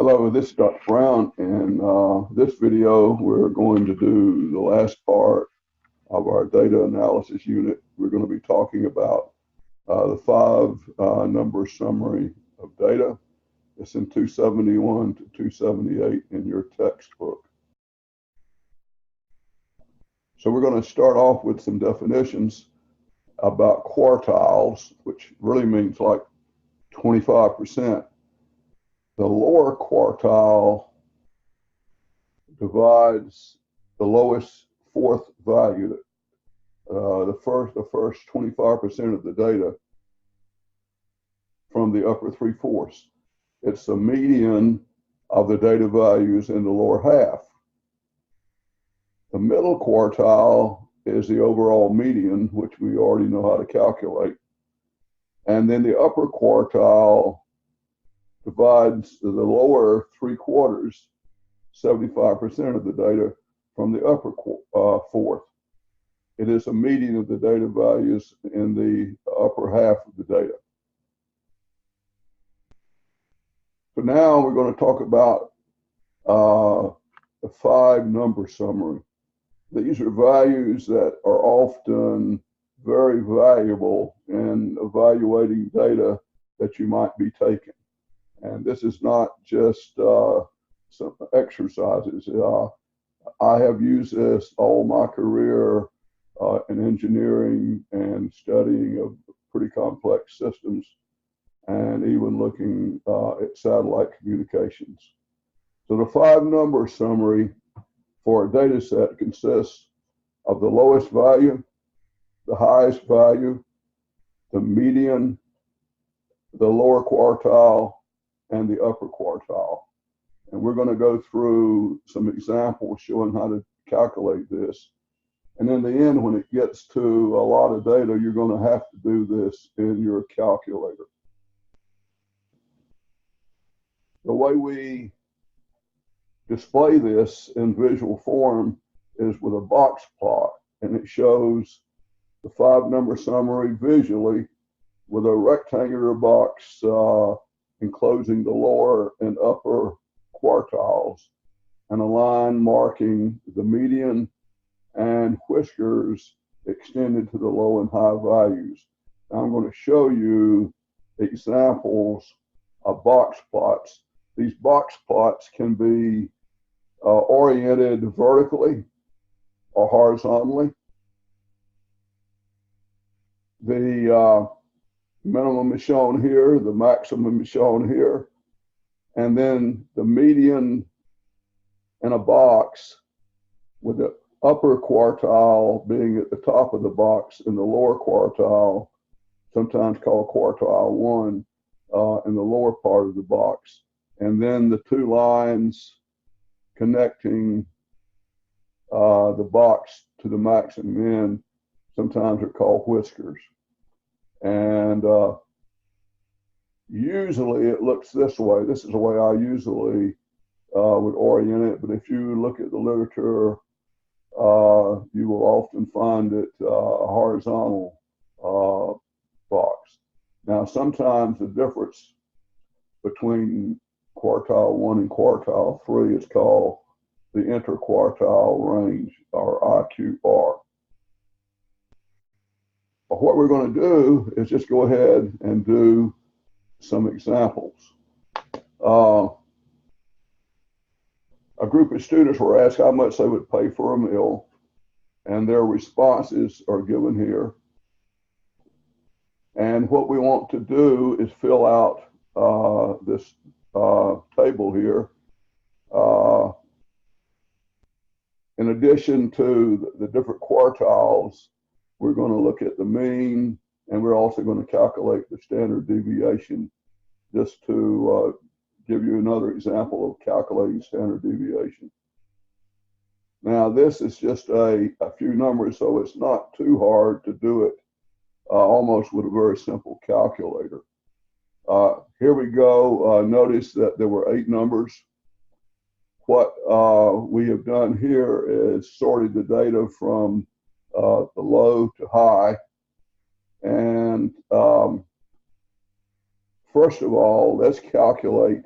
Hello, this is Dr. Brown. In this video, we're going to do the last part of our data analysis unit. We're going to be talking about the five number summary of data. It's in 271 to 278 in your textbook. So we're going to start off with some definitions about quartiles, which really means like 25%. The lower quartile divides the lowest fourth value, the first 25% of the data from the upper three-fourths. It's the median of the data values in the lower half. The middle quartile is the overall median, which we already know how to calculate. And then the upper quartile divides the lower three-quarters, 75% of the data, from the upper fourth. It is a median of the data values in the upper half of the data. So now we're going to talk about the five number summary. These are values that are often very valuable in evaluating data that you might be taking. And this is not just some exercises. I have used this all my career in engineering and studying of pretty complex systems, and even looking at satellite communications. So the five number summary for a data set consists of the lowest value, the highest value, the median, the lower quartile, and the upper quartile. And we're going to go through some examples showing how to calculate this. And in the end, when it gets to a lot of data, you're going to have to do this in your calculator. The way we display this in visual form is with a box plot, and it shows the five number summary visually with a rectangular box enclosing the lower and upper quartiles, and a line marking the median, and whiskers extended to the low and high values. Now I'm going to show you examples of box plots. These box plots can be oriented vertically or horizontally. The minimum is shown here, the maximum is shown here, and then the median in a box with the upper quartile being at the top of the box and the lower quartile, sometimes called quartile one, in the lower part of the box. And then the two lines connecting the box to the max and min sometimes are called whiskers. And usually it looks this way. This is the way I usually would orient it. But if you look at the literature, you will often find it a horizontal box. Now, sometimes the difference between quartile one and quartile three is called the interquartile range, or IQR. But what we're going to do is just go ahead and do some examples. A group of students were asked how much they would pay for a meal, and their responses are given here. And what we want to do is fill out this table here. In addition to the different quartiles, we're going to look at the mean, and we're also going to calculate the standard deviation, just to give you another example of calculating standard deviation. Now, this is just a few numbers, so it's not too hard to do it almost with a very simple calculator. Here we go. Notice that there were 8 numbers. What we have done here is sorted the data from the low to high. And first of all, let's calculate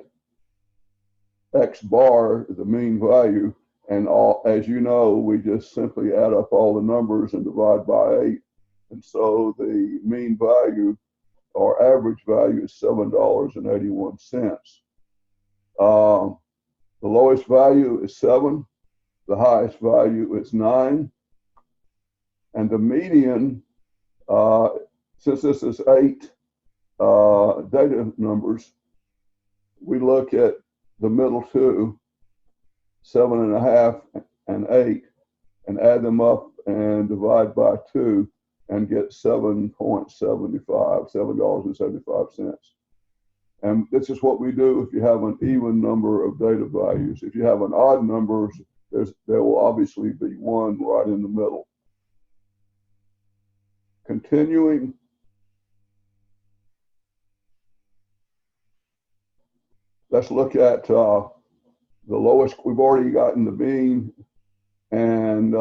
X bar is the mean value. And all, as you know, we just simply add up all the numbers and divide by 8. And so the mean value or average value is $7.81. The lowest value is 7. The highest value is 9. And the median, since this is 8 data numbers, we look at the middle two, 7.5 and 8, and add them up and divide by 2 and get $7.75. And this is what we do if you have an even number of data values. If you have an odd number, there will obviously be one right in the middle. Continuing, let's look at the lowest. We've already gotten the mean, and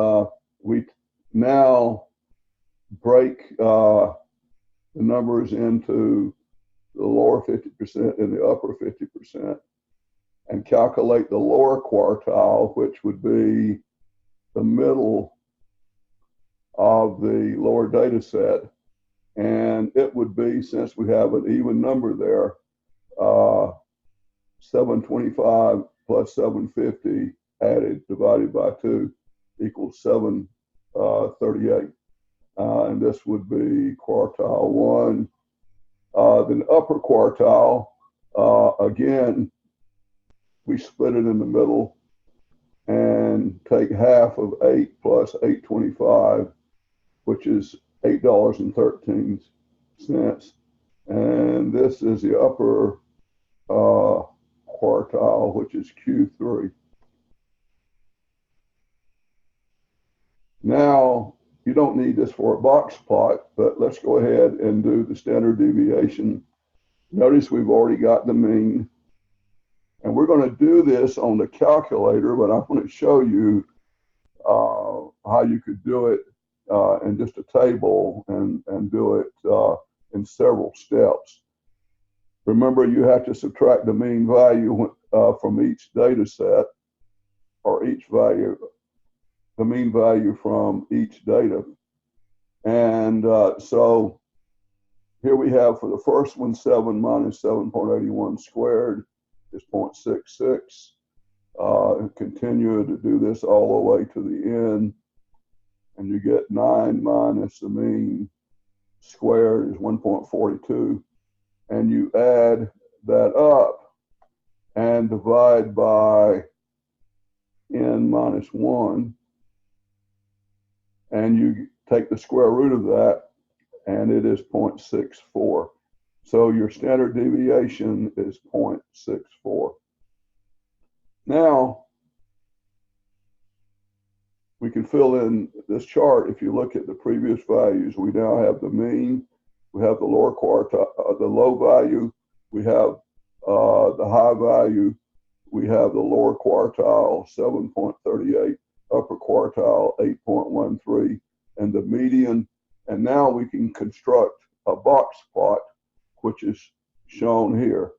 we now break the numbers into the lower 50% and the upper 50% and calculate the lower quartile, which would be the middle of the lower data set. And it would be, since we have an even number there, 725 plus 750 added divided by 2 equals 738. And this would be quartile 1. The upper quartile, again, we split it in the middle and take half of 8 plus 825, which is $8.13. And this is the upper quartile, which is Q3. Now, you don't need this for a box plot, but let's go ahead and do the standard deviation. Notice we've already got the mean. And we're going to do this on the calculator, but I want to show you how you could do it in just a table and do it in several steps. Remember, you have to subtract the mean value from each data set, or each value, the mean value from each data. And so here we have, for the first one, 7 minus 7.81 squared is 0.66. Continue to do this all the way to the end, and you get 9 minus the mean squared is 1.42. And you add that up and divide by n minus 1, and you take the square root of that, and it is 0.64. So your standard deviation is 0.64. Now, we can fill in this chart. If you look at the previous values, we now have the mean, we have the lower quartile, the low value, we have the high value, we have the lower quartile, 7.38, upper quartile, 8.13, and the median. And now we can construct a box plot, which is shown here.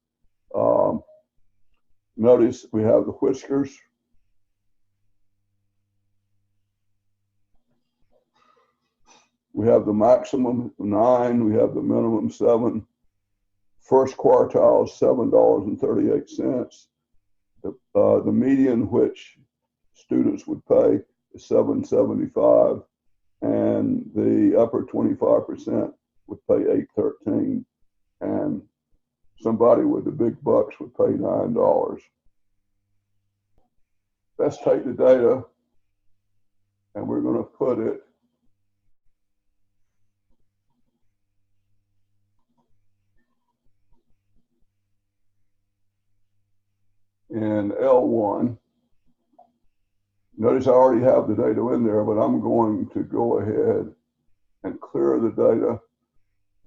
Notice we have the whiskers. We have the maximum 9, we have the minimum 7. First quartile is $7.38. The median which students would pay is $7.75, and the upper 25% would pay $8.13, and somebody with the big bucks would pay $9. Let's take the data, and we're going to put it in L1. Notice I already have the data in there, but I'm going to go ahead and clear the data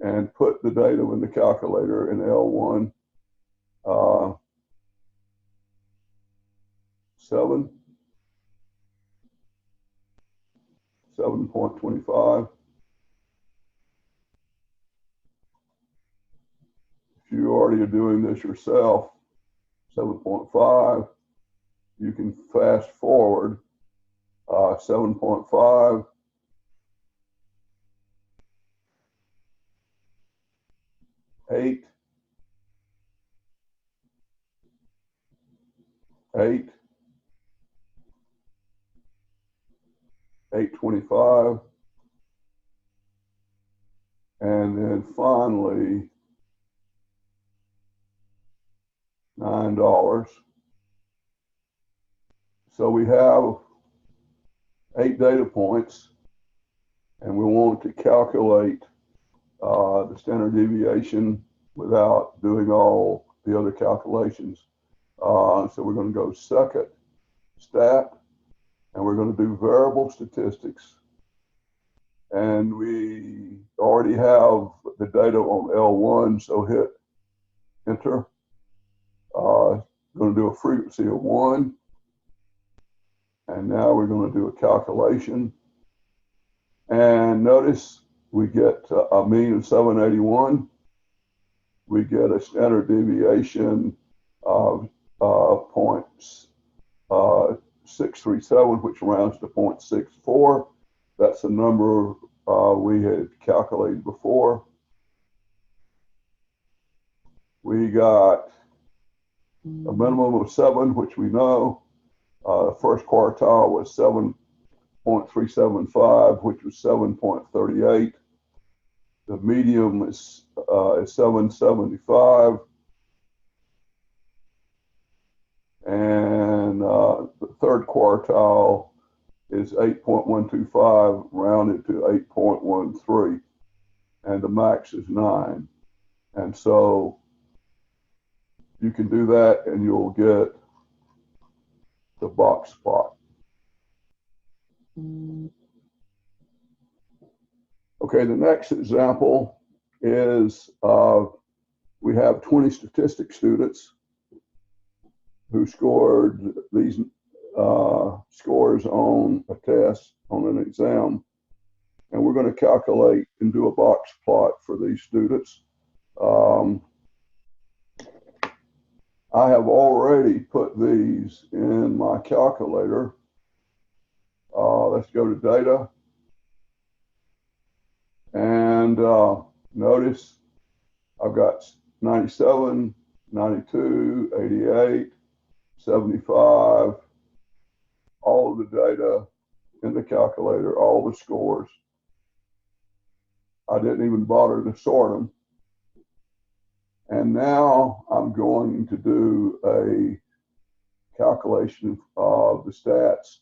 and put the data in the calculator in L1. 7.25. If you already are doing this yourself, 7.5. You can fast forward 7.5, 8, 8, 8.25, and then finally $9. So we have 8 data points, and we want to calculate the standard deviation without doing all the other calculations. So we're going to go second stat, and we're going to do variable statistics. And we already have the data on L1, so hit enter. Going to do a frequency of 1. And now we're going to do a calculation. And notice we get a mean of 781. We get a standard deviation of 0.637, which rounds to 0.64. That's the number we had calculated before. We got a minimum of 7, which we know. The first quartile was 7.375, which was 7.38. The medium is 775. And the third quartile is 8.125, rounded to 8.13. And the max is 9. And so you can do that and you'll get the box plot. Okay, the next example is we have 20 statistics students who scored these scores on a test, on an exam. And we're going to calculate and do a box plot for these students. I have already put these in my calculator. Let's go to data. And notice I've got 97, 92, 88, 75, all of the data in the calculator, all the scores. I didn't even bother to sort them. And now I'm going to do a calculation of the stats,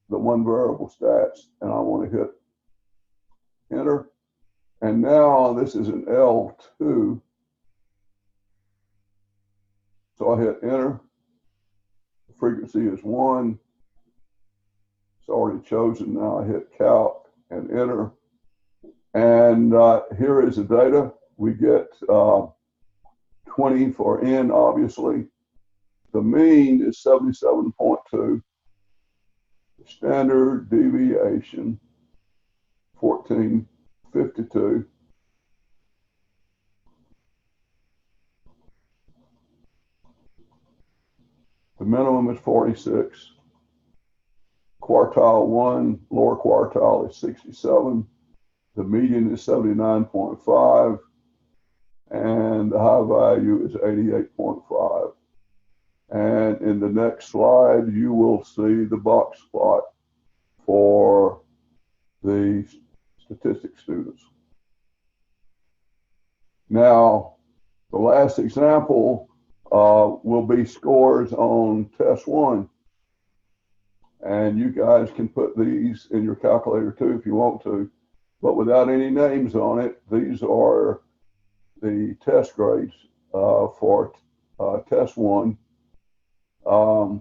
the one variable stats, and I want to hit enter. And now this is an L2. So I hit enter. The frequency is 1. It's already chosen. Now I hit calc and enter. And here is the data. We get 20 for N, obviously. The mean is 77.2. The standard deviation, 1452. The minimum is 46. Quartile 1, lower quartile is 67. The median is 79.5. And the high value is 88.5. And in the next slide, you will see the box plot for the statistics students. Now, the last example will be scores on test 1. And you guys can put these in your calculator too if you want to, but without any names on it. These are the test grades for test 1. The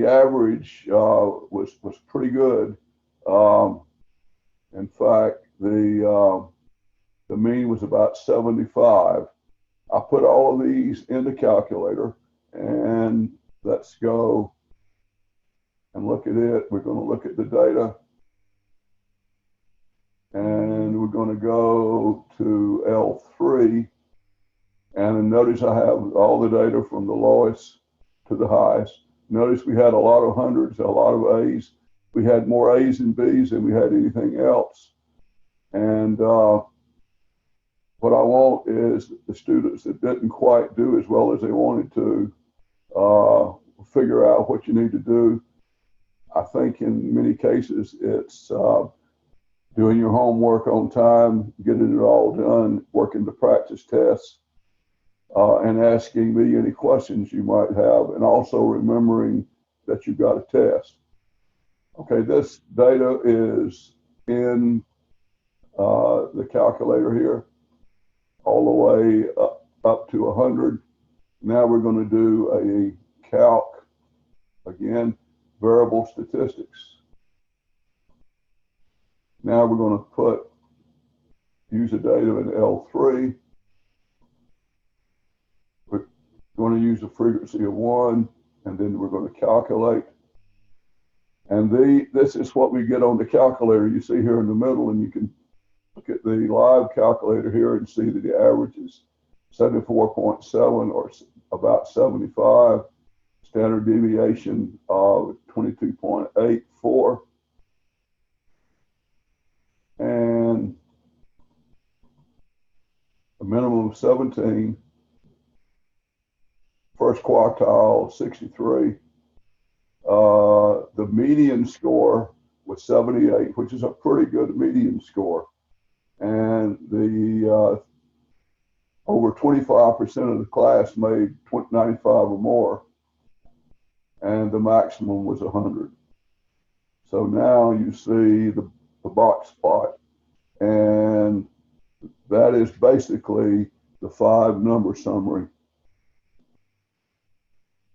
average was pretty good. In fact, the mean was about 75. I put all of these in the calculator, and let's go and look at it. We're going to look at the data, and we're going to go to L3, And notice I have all the data from the lowest to the highest. Notice we had a lot of hundreds, a lot of A's. We had more A's and B's than we had anything else. And what I want is the students that didn't quite do as well as they wanted to figure out what you need to do. I think in many cases it's doing your homework on time, getting it all done, working the practice tests, and asking me any questions you might have, and also remembering that you've got a test. Okay, this data is in the calculator here, all the way up to 100. Now we're going to do a calc, again, variable statistics. Now we're going to use the data in L3. We're going to use a frequency of 1, and then we're going to calculate. And this is what we get on the calculator. You see here in the middle, and you can look at the live calculator here and see that the average is 74.7 or about 75. Standard deviation of 22.84. And a minimum of 17. First quartile, 63. The median score was 78, which is a pretty good median score. And the over 25% of the class made 95 or more, and the maximum was 100. So now you see the box plot, and that is basically the 5 number summary